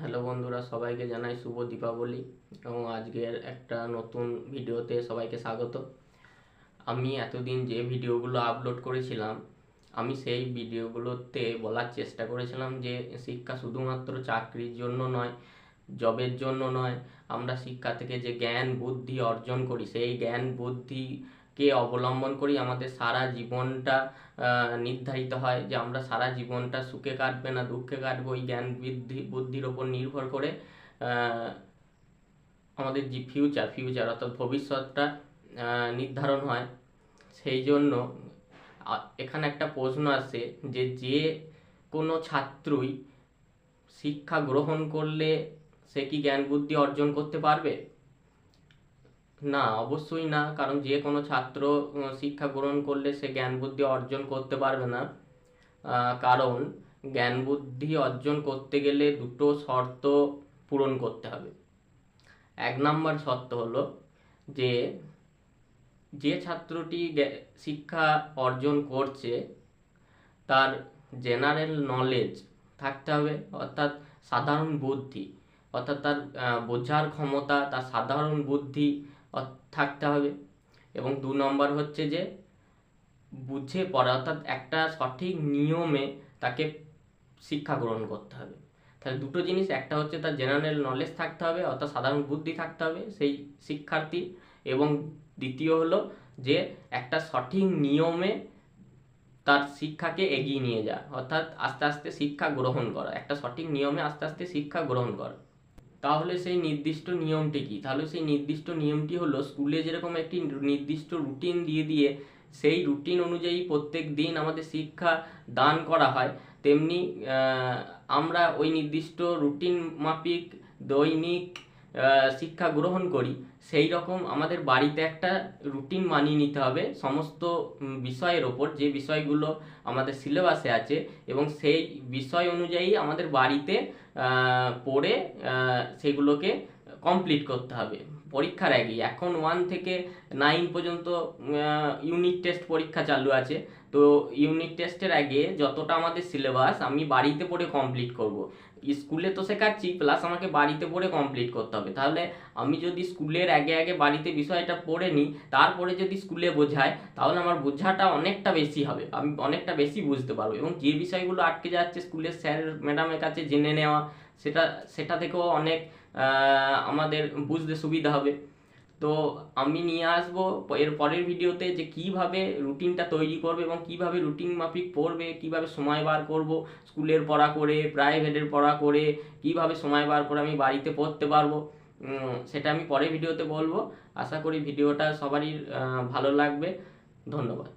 Hello বন্ধুরা, সবাইকে জানাই শুভ দীপাবলি এবং আজকের একটা নতুন ভিডিওতে সবাইকে স্বাগত। আমি এতদিন যে ভিডিওগুলো আপলোড করেছিলাম, আমি সেই ভিডিওগুলোতে বলার চেষ্টা করেছিলাম যে শিক্ষা শুধুমাত্র চাকরির জন্য নয়, জবের জন্য নয়। আমরা শিক্ষা থেকে যে জ্ঞান বুদ্ধি অর্জন করি, সেই জ্ঞান বুদ্ধিকে অবলম্বন করি আমাদের সারা জীবনটা নির্ধারিত হয়, যে আমরা সারা জীবনটা সুখে কাটবে না দুঃখে কাটবো এই জ্ঞান বুদ্ধির ওপর নির্ভর করে আমাদের যে ফিউচার অর্থাৎ ভবিষ্যৎটা নির্ধারণ হয়। সেই জন্য এখানে একটা প্রশ্ন আসে যে কোনো ছাত্রই শিক্ষা গ্রহণ করলে সে কি জ্ঞান বুদ্ধি অর্জন করতে পারবে? না, অবশ্যই না। কারণ যে কোনো ছাত্র শিক্ষা গ্রহণ করলে সে জ্ঞান বুদ্ধি অর্জন করতে পারবে না। কারণ জ্ঞান বুদ্ধি অর্জন করতে গেলে দুটো শর্ত পূরণ করতে হবে। এক নম্বর শর্ত হলো যে ছাত্রটি শিক্ষা অর্জন করছে তার জেনারেল নলেজ থাকতে হবে, অর্থাৎ সাধারণ বুদ্ধি, অর্থাৎ তার বোঝার ক্ষমতা, তার সাধারণ বুদ্ধি থাকতে হবে। এবং 2 নম্বর হচ্ছে যে বুঝে পড়া, অর্থাৎ একটা সঠিক নিয়মে তাকে শিক্ষা গ্রহণ করতে হবে। তাহলে দুটো জিনিস, একটা হচ্ছে তার জেনারেল নলেজ থাকতে হবে অর্থাৎ সাধারণ বুদ্ধি থাকতে হবে সেই শিক্ষার্থী, এবং দ্বিতীয় হলো যে একটা সঠিক নিয়মে তার শিক্ষাকে এগিয়ে নিয়ে যাওয়া, অর্থাৎ আস্তে আস্তে শিক্ষা গ্রহণ করা, একটা সঠিক নিয়মে আস্তে আস্তে শিক্ষা গ্রহণ করা। তাহলে সেই নির্দিষ্ট নিয়মটি কি? তাহলে সেই নির্দিষ্ট নিয়মটি হলো স্কুলে যেরকম একটি নির্দিষ্ট রুটিন দিয়ে সেই রুটিন অনুযায়ী প্রত্যেক দিন আমাদের শিক্ষা দান করা হয়, তেমনি আমরা ওই নির্দিষ্ট রুটিন মাফিক দৈনিক শিক্ষা গ্রহণ করি। সেই রকম আমাদের বাড়িতে একটা রুটিন মানিয়ে নিতে হবে সমস্ত বিষয়ের ওপর, যে বিষয়গুলো আমাদের সিলেবাসে আছে, এবং সেই বিষয় অনুযায়ী আমাদের বাড়িতে পড়ে সেগুলোকে কমপ্লিট করতে হবে পরীক্ষার আগেই। এখন 1 থেকে 9 পর্যন্ত ইউনিট টেস্ট পরীক্ষা চালু আছে, তো ইউনিট টেস্টের আগে যতটা আমাদের সিলেবাস আমি বাড়িতে পড়ে কমপ্লিট করব। স্কুলে তো শেখাচ্ছি, প্লাস আমাকে বাড়িতে পড়ে কমপ্লিট করতে হবে। তাহলে আমি যদি স্কুলের আগে বাড়িতে বিষয়টা পড়ে নিই, তারপরে যদি স্কুলে বোঝাই, তাহলে আমার বোঝাটা অনেকটা বেশি হবে, আমি অনেকটা বেশি বুঝতে পারবো। এবং যে বিষয়গুলো আটকে যাচ্ছে স্কুলের স্যার ম্যাডামের কাছে জেনে নেওয়া, সেটা থেকেও অনেক আমাদের বুঝতে সুবিধা হবে। তো আমি নিয়ে আসবো এর পরের ভিডিওতে যে কিভাবে রুটিনটা তৈরি করবে এবং কিভাবে রুটিন মাফিক পড়বে, কিভাবে সময় বার করব স্কুলের পড়া করে, প্রাইভেটের পড়া করে, কিভাবে সময় বার করে আমি বাড়িতে পড়তে পারবো, সেটা আমি পরের ভিডিওতে বলবো। আশা করি ভিডিওটা সবারই ভালো লাগবে। ধন্যবাদ।